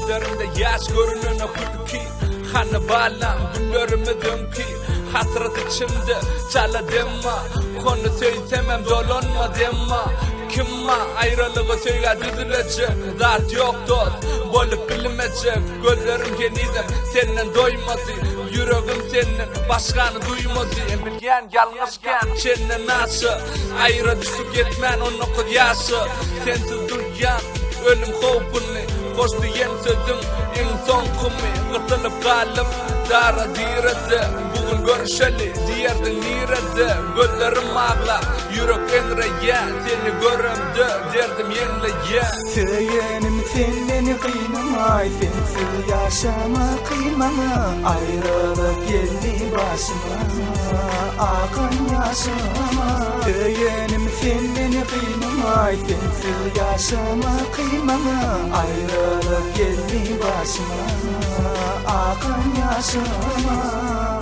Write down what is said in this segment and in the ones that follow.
Gözlerimde yaş görünene hulki Hanı bağlam güllerimi dönki Hatırıt içimde çala demma Konu söylemem dolanma demma Kimma ayrılığı söyle düzülecek Zat yok dost bolup bilmeyecek Gözlerim genizem senden doymadı Yüreğim senin başkanı duymadı Bilgen yalnızken senden nasıl Ayrı düşüp yetmen onu kıdyası Sensiz duyyan ölüm kovbunu Koştu yen sözüm en son kumi Kırtılıp kalıp dara direde Bugün görüşeli diyerdin nirede Gözlerim ağla yürek enreye Seni görümdü derdim yenleye Yeğenim sen beni kıymama Sensiz yaşama kıymama Ayrılık geldi başıma Akın yaşama Yeğenim sen beni kıymama Sensiz yaşama kıymama Ayrılık geldi başıma Akın yaşama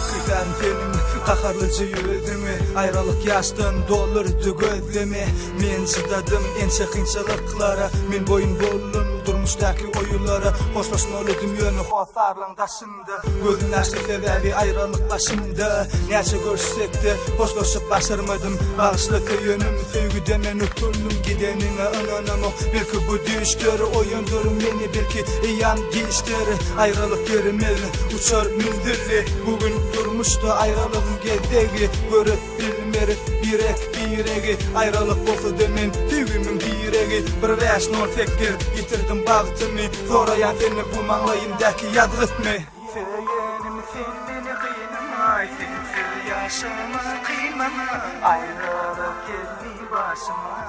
Kıydan senin kaharlıcı yüzümü Ayrılık yaştan dolurdu gözlemi Men çıdadım ençe kıyınçılıklara Men boyun bollun durmuştaki oyulara Hoşlaşmalıydım yönü hosarlığın taşında Gözün açtı sebebi ayrılık başımda Nece görüşsek de hoşlaşıp başarmadım Bağışlıkı yönüm sevgiden men utuldum Gidenine ananamı belki bu düştür Oyundurum beni belki iyan geçtir Ayrılık yerimiz uçar mündürli Bugün durmuştu ayrılığım gezdegi Görüp bilmerik birek Ayrılık bolsa demen tügümün diregi Bir reş nol fikir yitirdim bağıtımı Sorayan seni bu manlayımdaki yazgıtmı Yeğenim sen beni kıynama Sensiz yaşama kıymama Ayrılık geldi başıma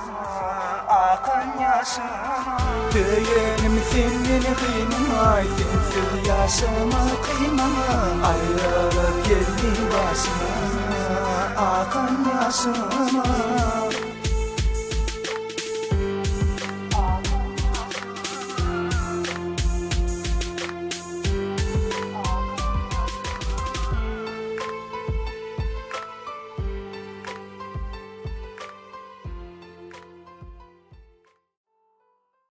Akın yaşama Yeğenim sen beni kıynama Sensiz yaşama kıymama Ayrılık geldi başıma Akın yaşama